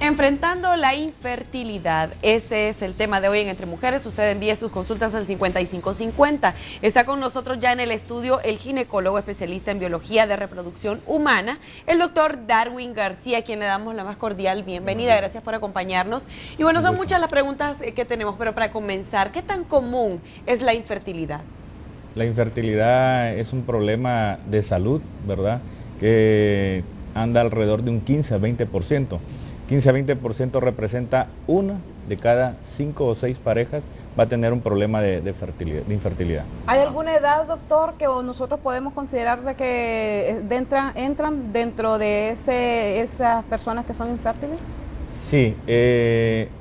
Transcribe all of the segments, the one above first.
Enfrentando la infertilidad, ese es el tema de hoy en Entre Mujeres. Usted envíe sus consultas al 5550. Está con nosotros ya en el estudio el ginecólogo especialista en biología de reproducción humana, el doctor Darwin García, a quien le damos la más cordial bienvenida. Gracias por acompañarnos. Y bueno, son muchas las preguntas que tenemos, pero para comenzar, ¿qué tan común es la infertilidad? La infertilidad es un problema de salud, ¿verdad?, que anda alrededor de un 15 a 20%. 15 a 20% representa una de cada 5 o 6 parejas va a tener un problema de infertilidad. ¿Hay alguna edad, doctor, que nosotros podemos considerar de que entran dentro de esas personas que son infértiles? Sí,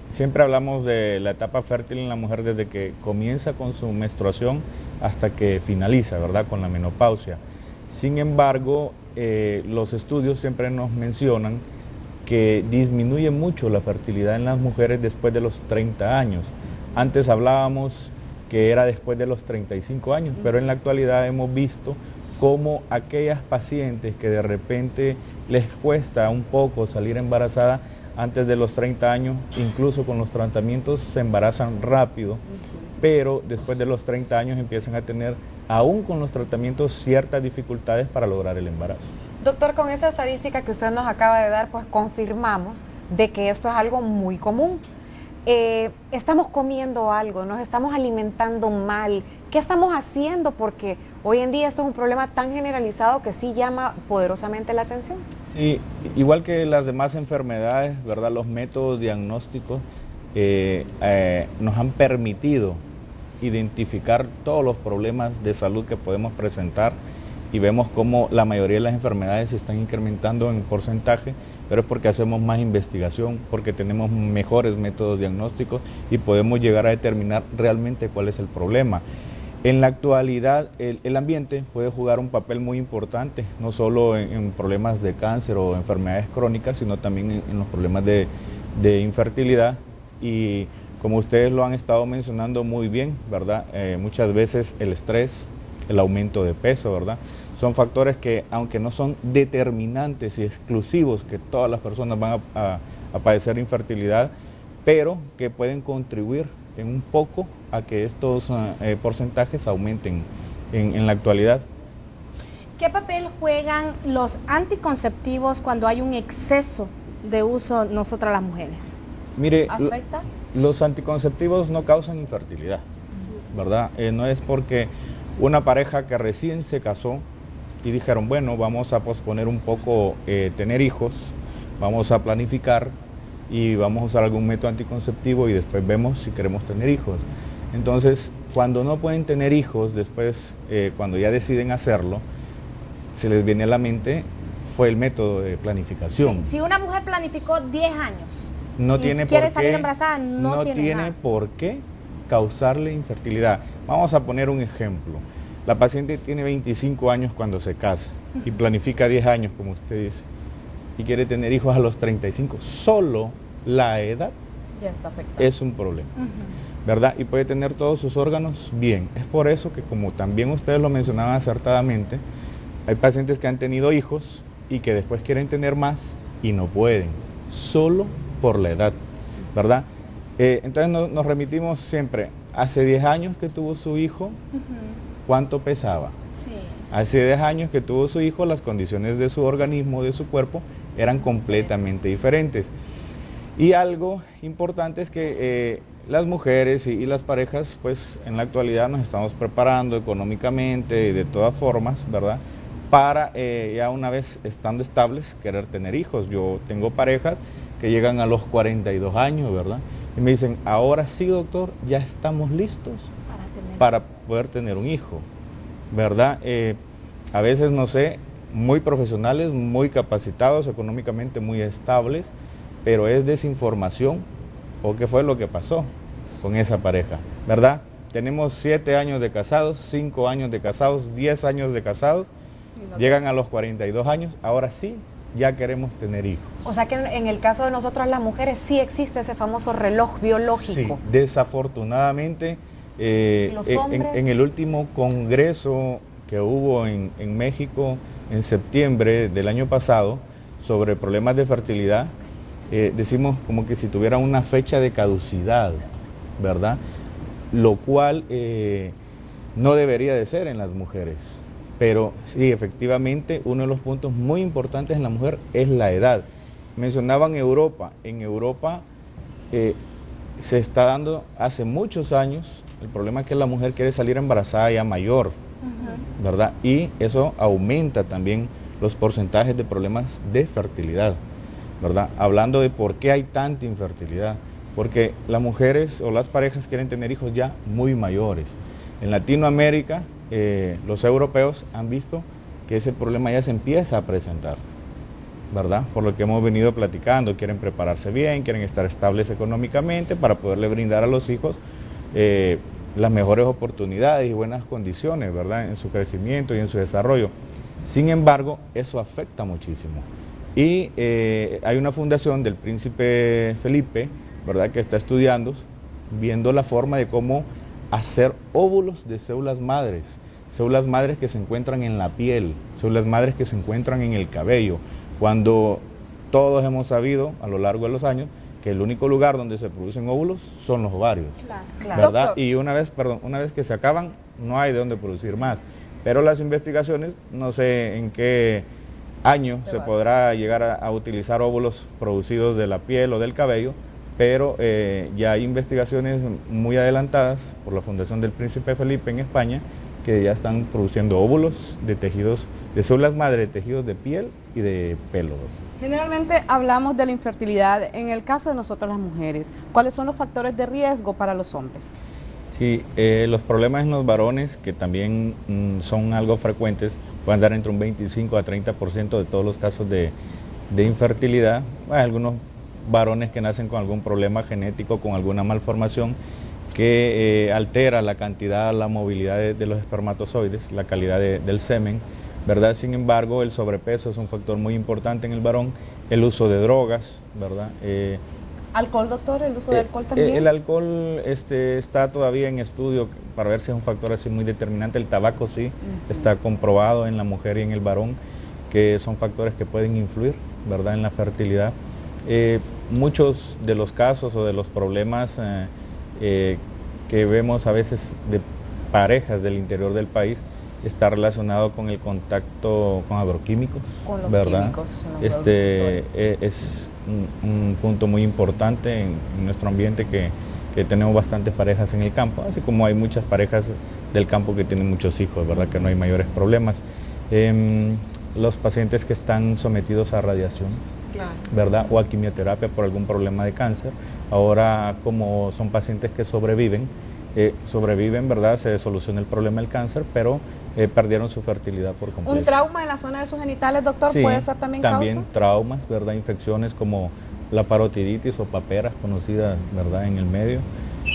siempre hablamos de la etapa fértil en la mujer desde que comienza con su menstruación hasta que finaliza, ¿verdad?, con la menopausia. Sin embargo, los estudios siempre nos mencionan que disminuye mucho la fertilidad en las mujeres después de los 30 años. Antes hablábamos que era después de los 35 años, pero en la actualidad hemos visto cómo aquellas pacientes que de repente les cuesta un poco salir embarazada antes de los 30 años, incluso con los tratamientos se embarazan rápido, pero después de los 30 años empiezan a tener, aún con los tratamientos, ciertas dificultades para lograr el embarazo. Doctor, con esa estadística que usted nos acaba de dar, pues confirmamos de que esto es algo muy común. Estamos comiendo algo, nos estamos alimentando mal. ¿Qué estamos haciendo? Porque hoy en día esto es un problema tan generalizado que sí llama poderosamente la atención. Sí, igual que las demás enfermedades, ¿verdad?, los métodos diagnósticos nos han permitido identificar todos los problemas de salud que podemos presentar, y vemos cómo la mayoría de las enfermedades se están incrementando en porcentaje, pero es porque hacemos más investigación, porque tenemos mejores métodos diagnósticos y podemos llegar a determinar realmente cuál es el problema. En la actualidad, el ambiente puede jugar un papel muy importante, no solo en problemas de cáncer o enfermedades crónicas, sino también en los problemas de infertilidad. Y como ustedes lo han estado mencionando muy bien, ¿verdad?, muchas veces el estrés, el aumento de peso, ¿verdad?, son factores que, aunque no son determinantes y exclusivos que todas las personas van a padecer infertilidad, pero que pueden contribuir en un poco a que estos porcentajes aumenten en la actualidad. ¿Qué papel juegan los anticonceptivos cuando hay un exceso de uso nosotras las mujeres? Mire, ¿Afecta? los anticonceptivos no causan infertilidad, ¿verdad? No es porque una pareja que recién se casó y dijeron, bueno, vamos a posponer un poco tener hijos, vamos a planificar y vamos a usar algún método anticonceptivo y después vemos si queremos tener hijos. Entonces, cuando no pueden tener hijos, después, cuando ya deciden hacerlo, se les viene a la mente, fue el método de planificación. Sí, si una mujer planificó 10 años no y tiene quiere por qué, salir embarazada, no tiene nada. por qué causarle infertilidad. Vamos a poner un ejemplo. La paciente tiene 25 años cuando se casa y planifica 10 años, como usted dice, y quiere tener hijos a los 35. Solo la edad Ya está afectado. es un problema, ¿verdad? Y puede tener todos sus órganos bien. Es por eso que, como también ustedes lo mencionaban acertadamente, hay pacientes que han tenido hijos y que después quieren tener más y no pueden, solo por la edad, ¿verdad? Entonces nos remitimos siempre, hace 10 años que tuvo su hijo, ¿cuánto pesaba? Sí. Hace 10 años que tuvo su hijo, las condiciones de su organismo, de su cuerpo, eran completamente diferentes. Y algo importante es que las mujeres y las parejas, pues en la actualidad nos estamos preparando económicamente y de todas formas, ¿verdad?, para ya una vez estando estables, querer tener hijos. Yo tengo parejas que llegan a los 42 años, ¿verdad?, y me dicen, ahora sí, doctor, ya estamos listos para poder tener un hijo, ¿verdad? A veces, no sé, muy profesionales, muy capacitados, económicamente muy estables, pero es desinformación o qué fue lo que pasó con esa pareja, ¿verdad? Tenemos 7 años de casados, 5 años de casados, 10 años de casados, llegan a los 42 años, ahora sí, ya queremos tener hijos. O sea que en el caso de nosotras las mujeres sí existe ese famoso reloj biológico. Sí, desafortunadamente, en el último congreso que hubo en México en septiembre del año pasado sobre problemas de fertilidad, decimos como que si tuviera una fecha de caducidad, ¿verdad? Lo cual no debería de ser en las mujeres. Pero sí, efectivamente, uno de los puntos muy importantes en la mujer es la edad. Mencionaban Europa. En Europa se está dando hace muchos años, el problema es que la mujer quiere salir embarazada ya mayor, ¿verdad? Y eso aumenta también los porcentajes de problemas de fertilidad, ¿verdad? Hablando de por qué hay tanta infertilidad, porque las mujeres o las parejas quieren tener hijos ya muy mayores. En Latinoamérica, los europeos han visto que ese problema ya se empieza a presentar, ¿verdad? Por lo que hemos venido platicando, quieren prepararse bien, quieren estar estables económicamente para poderle brindar a los hijos las mejores oportunidades y buenas condiciones, ¿verdad? En su crecimiento y en su desarrollo. Sin embargo, eso afecta muchísimo. Y hay una fundación del príncipe Felipe, ¿verdad?, que está estudiando, viendo la forma de cómo hacer óvulos de células madres que se encuentran en la piel, células madres que se encuentran en el cabello, cuando todos hemos sabido a lo largo de los años que el único lugar donde se producen óvulos son los ovarios, Claro. ¿verdad? Doctor. Y una vez que se acaban, no hay de dónde producir más. Pero las investigaciones, no sé en qué año se podrá llegar a utilizar óvulos producidos de la piel o del cabello, pero ya hay investigaciones muy adelantadas por la Fundación del Príncipe Felipe en España, que ya están produciendo óvulos de tejidos, de células madre, de tejidos de piel y de pelo. Generalmente hablamos de la infertilidad en el caso de nosotros las mujeres. ¿Cuáles son los factores de riesgo para los hombres? Sí, los problemas en los varones, que también son algo frecuentes, pueden dar entre un 25 a 30% de todos los casos de infertilidad. Hay algunos varones que nacen con algún problema genético, con alguna malformación que altera la cantidad, la movilidad de los espermatozoides, la calidad del semen, ¿verdad? Sin embargo, el sobrepeso es un factor muy importante en el varón, el uso de drogas, ¿verdad? ¿Alcohol, doctor? ¿El uso de alcohol también? El alcohol está todavía en estudio para ver si es un factor así muy determinante. El tabaco sí, está comprobado en la mujer y en el varón, que son factores que pueden influir, ¿verdad?, en la fertilidad. Muchos de los casos o de los problemas que vemos a veces de parejas del interior del país está relacionado con el contacto con agroquímicos, Con los ¿verdad? químicos, los productores. Es un punto muy importante en nuestro ambiente que tenemos bastantes parejas en el campo, así como hay muchas parejas del campo que tienen muchos hijos, ¿verdad?, que no hay mayores problemas. Los pacientes que están sometidos a radiación, Claro. ¿verdad?, o a quimioterapia por algún problema de cáncer, ahora como son pacientes que sobreviven, ¿verdad?, se soluciona el problema del cáncer, pero perdieron su fertilidad por completo. ¿Un trauma en la zona de sus genitales, doctor, Sí, puede ser también causa? traumas, ¿verdad?, infecciones como la parotiditis o paperas conocida, ¿verdad?, en el medio,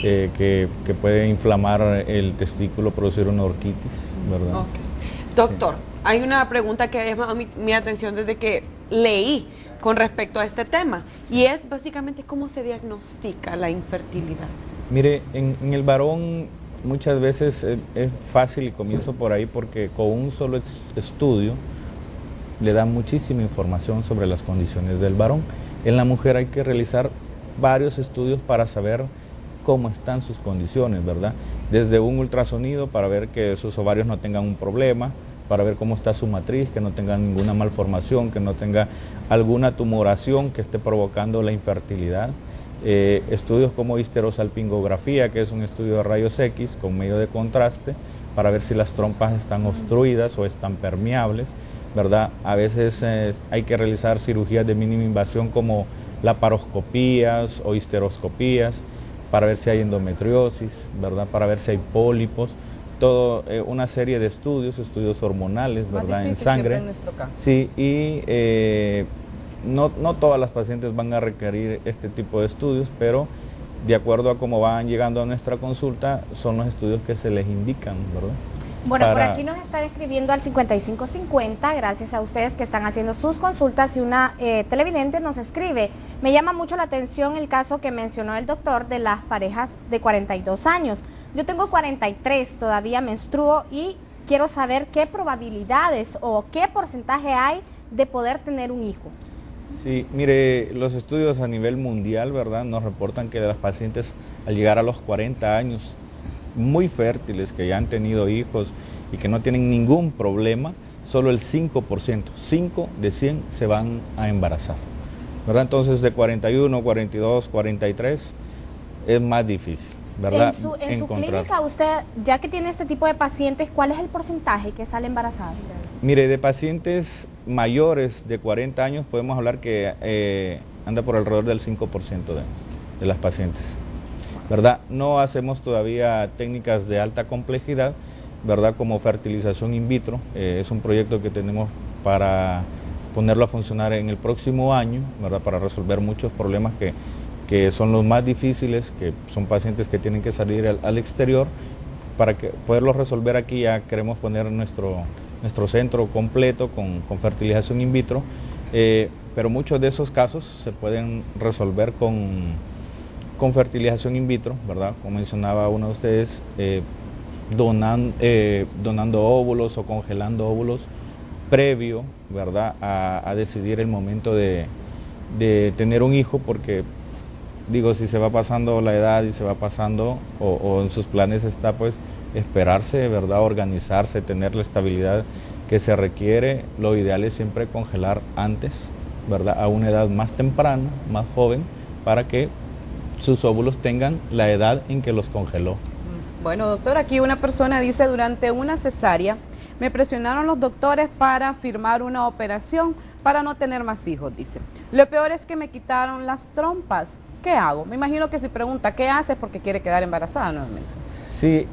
que puede inflamar el testículo, producir una orquitis, ¿verdad? Ok. Doctor, hay una pregunta que ha llamado mi atención desde que leí con respecto a este tema, y es básicamente cómo se diagnostica la infertilidad. Mire, en el varón muchas veces es fácil, y comienzo por ahí, porque con un solo estudio le da muchísima información sobre las condiciones del varón. En la mujer hay que realizar varios estudios para saber cómo están sus condiciones, ¿verdad? Desde un ultrasonido para ver que sus ovarios no tengan un problema, para ver cómo está su matriz, que no tenga ninguna malformación, que no tenga alguna tumoración que esté provocando la infertilidad. Estudios como histerosalpingografía, que es un estudio de rayos X con medio de contraste, para ver si las trompas están obstruidas o están permeables, ¿verdad? A veces hay que realizar cirugías de mínima invasión como laparoscopías o histeroscopías, para ver si hay endometriosis, ¿verdad?, para ver si hay pólipos. Todo una serie de estudios hormonales, ¿verdad?, en sangre. En nuestro caso. Sí, y no todas las pacientes van a requerir este tipo de estudios, pero de acuerdo a cómo van llegando a nuestra consulta, son los estudios que se les indican, ¿verdad? Bueno, por aquí nos están escribiendo al 5550, gracias a ustedes que están haciendo sus consultas, y una televidente nos escribe: me llama mucho la atención el caso que mencionó el doctor de las parejas de 42 años. Yo tengo 43, todavía menstruo y quiero saber qué probabilidades o qué porcentaje hay de poder tener un hijo. Sí, mire, los estudios a nivel mundial, ¿verdad?, nos reportan que las pacientes al llegar a los 40 años, muy fértiles, que ya han tenido hijos y que no tienen ningún problema, solo el 5%, 5 de 100 se van a embarazar, ¿verdad? Entonces de 41, 42, 43 es más difícil, ¿verdad? En su clínica, usted, ya que tiene este tipo de pacientes, ¿cuál es el porcentaje que sale embarazado? Mire, de pacientes mayores de 40 años podemos hablar que anda por alrededor del 5% de las pacientes, ¿verdad? No hacemos todavía técnicas de alta complejidad, ¿verdad?, como fertilización in vitro. Es un proyecto que tenemos para ponerlo a funcionar en el próximo año, ¿verdad?, para resolver muchos problemas que son los más difíciles, que son pacientes que tienen que salir al exterior. Para poderlos resolver aquí ya queremos poner nuestro centro completo con fertilización in vitro, pero muchos de esos casos se pueden resolver con fertilización in vitro, ¿verdad? Como mencionaba uno de ustedes, donando óvulos o congelando óvulos previo, ¿verdad?, a decidir el momento de tener un hijo, porque digo, si se va pasando la edad y se va pasando, o en sus planes está pues esperarse, ¿verdad?, organizarse, tener la estabilidad que se requiere, lo ideal es siempre congelar antes, ¿verdad?, a una edad más temprana, más joven, para que sus óvulos tengan la edad en que los congeló. Bueno, doctor, aquí una persona dice: durante una cesárea me presionaron los doctores para firmar una operación para no tener más hijos, dice. Lo peor es que me quitaron las trompas. ¿Qué hago? Me imagino que si pregunta qué hace es porque quiere quedar embarazada nuevamente. Sí,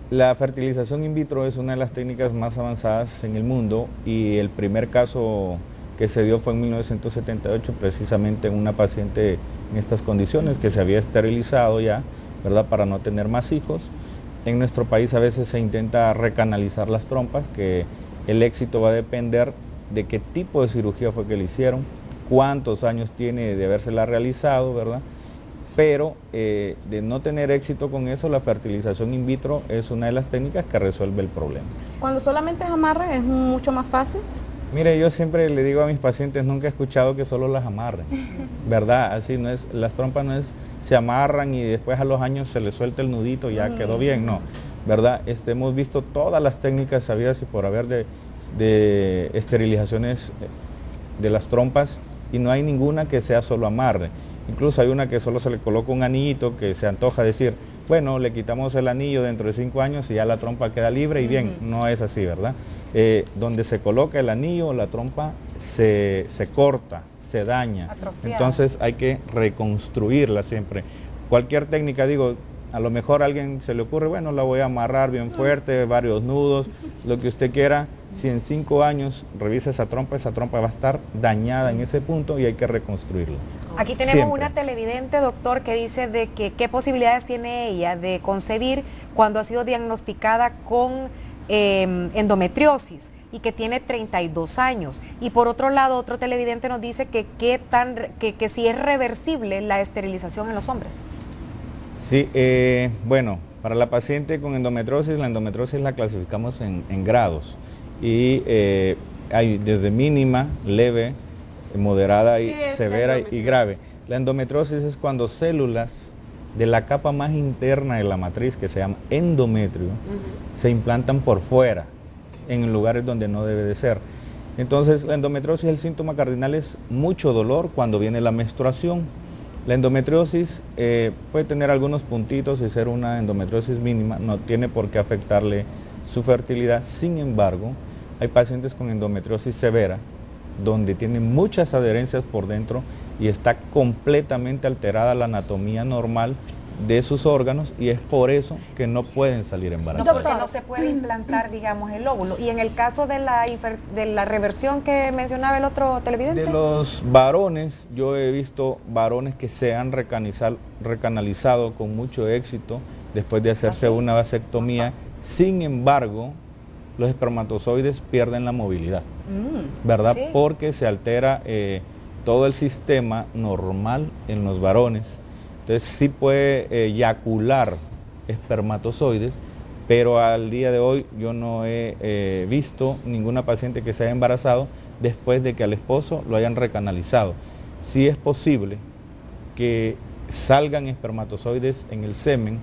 la fertilización in vitro es una de las técnicas más avanzadas en el mundo, y el primer caso que se dio fue en 1978, precisamente en una paciente en estas condiciones, que se había esterilizado ya, ¿verdad?, para no tener más hijos. En nuestro país a veces se intenta recanalizar las trompas, que el éxito va a depender de qué tipo de cirugía fue que le hicieron, cuántos años tiene de habérsela realizado, ¿verdad? Pero de no tener éxito con eso, la fertilización in vitro es una de las técnicas que resuelve el problema. Cuando solamente es amarre, ¿es mucho más fácil? Mire, yo siempre le digo a mis pacientes, nunca he escuchado que solo las amarren, ¿verdad? Así no es, las trompas no es, se amarran y después a los años se les suelta el nudito y ya quedó bien, no, ¿verdad? Hemos visto todas las técnicas sabidas y por haber de esterilizaciones de las trompas, y no hay ninguna que sea solo amarre. Incluso hay una que solo se le coloca un anillito, que se antoja decir, bueno, le quitamos el anillo dentro de 5 años y ya la trompa queda libre, y bien, no es así, ¿verdad? Donde se coloca el anillo, la trompa se corta, se daña. Atrofiada. Entonces hay que reconstruirla siempre. Cualquier técnica, digo, a lo mejor a alguien se le ocurre, bueno, la voy a amarrar bien fuerte, varios nudos, lo que usted quiera. Si en 5 años revisa esa trompa va a estar dañada en ese punto y hay que reconstruirla. Aquí tenemos Siempre. una televidente, doctor, que dice de que qué posibilidades tiene ella de concebir cuando ha sido diagnosticada con endometriosis y que tiene 32 años. Y por otro lado, otro televidente nos dice que si es reversible la esterilización en los hombres. Sí, bueno, para la paciente con endometriosis, la endometriosis la clasificamos en grados, y hay desde mínima, leve, moderada y severa y grave. La endometriosis es cuando células de la capa más interna de la matriz, que se llama endometrio, se implantan por fuera, en lugares donde no debe de ser. Entonces, la endometriosis, el síntoma cardinal es mucho dolor cuando viene la menstruación. La endometriosis puede tener algunos puntitos y ser una endometriosis mínima, no tiene por qué afectarle su fertilidad. Sin embargo, hay pacientes con endometriosis severa, donde tienen muchas adherencias por dentro y está completamente alterada la anatomía normal de sus órganos, y es por eso que no pueden salir embarazadas. No, porque no se puede implantar, digamos, el óvulo. Y en el caso de la reversión que mencionaba el otro televidente. De los varones, yo he visto varones que se han recanalizado con mucho éxito después de hacerse una vasectomía. Sin embargo, los espermatozoides pierden la movilidad, ¿verdad? Sí. Porque se altera todo el sistema normal en los varones. Entonces sí puede eyacular espermatozoides, pero al día de hoy yo no he visto ninguna paciente que se haya embarazado después de que al esposo lo hayan recanalizado. Sí es posible que salgan espermatozoides en el semen,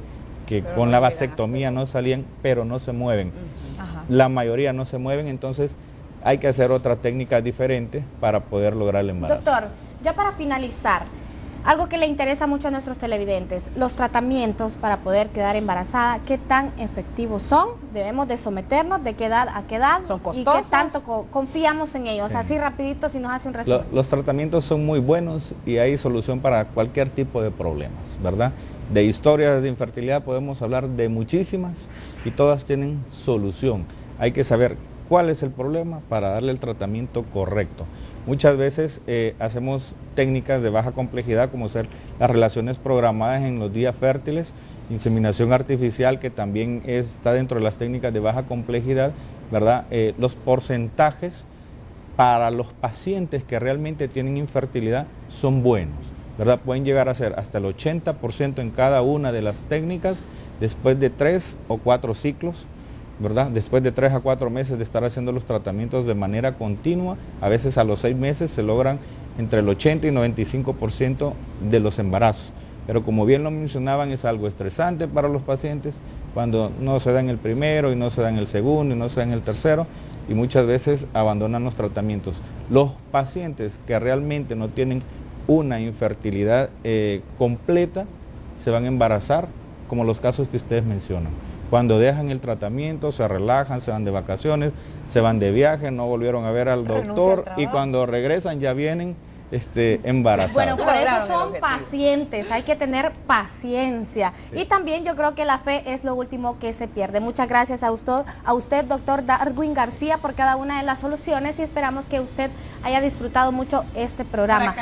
que con la vasectomía no salían, pero no se mueven. Ajá. La mayoría no se mueven, entonces hay que hacer otras técnicas diferentes para poder lograr el embarazo. Doctor, ya para finalizar, algo que le interesa mucho a nuestros televidentes, los tratamientos para poder quedar embarazada, ¿qué tan efectivos son? ¿Debemos de someternos? ¿De qué edad a qué edad? ¿Son ¿Y costosos? qué tanto confiamos en ellos? Sí. Así rapidito, si nos hace un resumen. Los tratamientos son muy buenos y hay solución para cualquier tipo de problemas, ¿verdad? De historias de infertilidad podemos hablar de muchísimas y todas tienen solución. Hay que saber cuál es el problema para darle el tratamiento correcto. Muchas veces hacemos técnicas de baja complejidad, como ser las relaciones programadas en los días fértiles, inseminación artificial, que también está dentro de las técnicas de baja complejidad, ¿verdad? Los porcentajes para los pacientes que realmente tienen infertilidad son buenos, ¿verdad? Pueden llegar a ser hasta el 80% en cada una de las técnicas después de 3 o 4 ciclos, ¿verdad? Después de 3 a 4 meses de estar haciendo los tratamientos de manera continua, a veces a los 6 meses se logran entre el 80 y 95% de los embarazos. Pero como bien lo mencionaban, es algo estresante para los pacientes cuando no se da en el primero y no se da en el segundo y no se da en el tercero, y muchas veces abandonan los tratamientos. Los pacientes que realmente no tienen una infertilidad completa se van a embarazar, como los casos que ustedes mencionan. Cuando dejan el tratamiento, se relajan, se van de vacaciones, se van de viaje, no volvieron a ver al doctor y cuando regresan ya vienen embarazados. Bueno, por eso Lograron el son objetivo. pacientes, hay que tener paciencia. Sí. Y también yo creo que la fe es lo último que se pierde. Muchas gracias a usted, doctor Darwin García, por cada una de las soluciones y esperamos que usted haya disfrutado mucho este programa.